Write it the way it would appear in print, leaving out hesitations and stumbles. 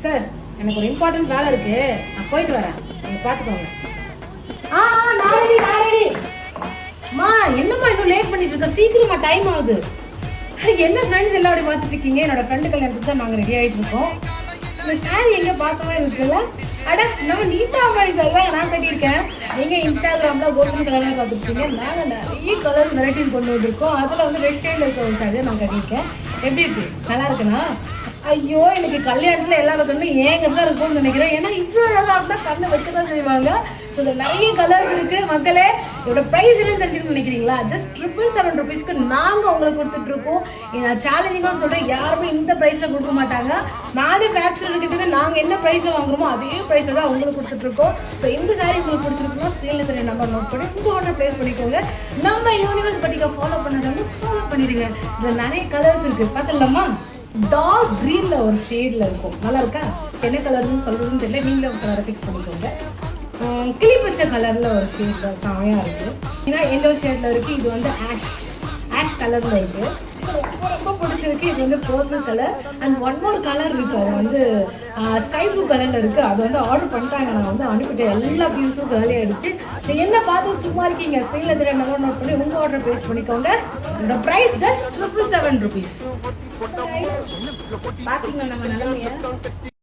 Sir எனக்கு ஒரு important வேலை இருக்கு, நான் போயிட்டு வரேன், நீங்க பாத்துக்கோங்க. மா என்னம்மா இன்னும் லேட் பண்ணிட்டு இருக்க, சீக்கிரமா டைம் ஆகுது. என்ன ஃப்ரெண்ட்ஸ் எல்லாம் அப்படி பார்த்துட்டு இருக்கீங்க? என்னோட ஃப்ரெண்டு கல்யாணத்துக்கு தான் நாங்க ரெடி ஆயிட்டு இருக்கோம். இந்த சாரி எங்க பார்த்த மாதிரி இருக்குல்ல? அட நம்ம நீதா மாதிரி சாரி தான் நான் கட்டியிருக்கேன். நீங்க இன்ஸ்டாகிராம்ல கோல்டன் கலர்ல பார்த்துருக்கீங்க. நாங்க நிறைய கலர் வெரைட்டிஸ் கொண்டு வந்திருக்கோம். அதுல வந்து ரெட் ஷேட்ல இருக்க ஒரு சாரி நான் கட்டியிருக்கேன். எப்படி இருக்கு? நல்லா இருக்குண்ணா? ஐயோ எனக்கு கல்யாணத்துல எல்லாரும் கண்ணு ஏங்க தான் இருக்கும்னு நினைக்கிறேன். ஏன்னா இவ்வளவு அழகா இருந்தா கண்ணை வச்சுதான் செய்வாங்க. ஸோ நிறைய கலர்ஸ் இருக்கு. மக்களே இதோட பிரைஸ் என்னன்னு தெரிஞ்சுக்கணும்னு நினைக்கிறீங்களா? ஜஸ்ட் 777 rupeesக்கு நாங்க உங்களுக்கு கொடுத்துட்டு இருக்கோம். சேலஞ்சிங்கா சொல்றேன், யாருமே இந்த பிரைஸ்ல கொடுக்க மாட்டாங்க. மேனுஃபேக்சர் கிட்ட நாங்க என்ன பிரைஸ்ல வாங்குறோமோ அதே பிரைஸ்ல தான் உங்களுக்கு கொடுத்துட்டு இருக்கோம். ஸோ இந்த சாரி உங்களுக்கு பிடிச்சிருக்குன்னா ஸ்கிரீன்ல தெரிய நம்பர் நோட் பண்ணி உங்க ஆர்டர் பிளேஸ் பண்ணிக்கோங்க. நம்ம யூனிவர்ஸ் பட்டிக்கா ஃபாலோ பண்ணாங்க, ஃபாலோ பண்ணிடுங்க. இதுல நிறைய கலர்ஸ் இருக்கு, பார்த்துடலாமா? டார்க் கிரீன்ல ஒரு ஷேட்ல இருக்கும், நல்லா இருக்கா? என்ன கலர்னு சொல்றதுன்னு தெரியல, நீங்களே ஒரு கலரை ஃபிக்ஸ் பண்ணிக்கோங்க. கிளி பச்சை கலர்ல ஒரு ஷேட்ல செமையா இருக்கு. ஏன்னா எல்லோ ஷேட்ல இருக்கு. இது வந்து ஆஷ் கலர்ல இருக்கு. ரொம்ப பிடிச்சிருக்கு. இது வந்து purple colour and one more colour இருக்கு. அது வந்து ஸ்கை ப்ளூ கலர்ல இருக்கு. அது வந்து ஆர்டர் பண்ணிட்டாங்க, நான் வந்து அனுப்பிட்டேன். எல்லா பீஸும் காலி ஆயிடுச்சு. என்ன பார்த்து சும்மா இருக்கீங்க? ஸ்கிரீன்ல தெரிய நம்பர் நோட் பண்ணி உங்க ஆர்டர் பிளேஸ் பண்ணிக்கோங்க. இந்த பிரைஸ் ஜஸ்ட் 777 rupees. பாத்தீங்களா நம்ம நிலைமைய?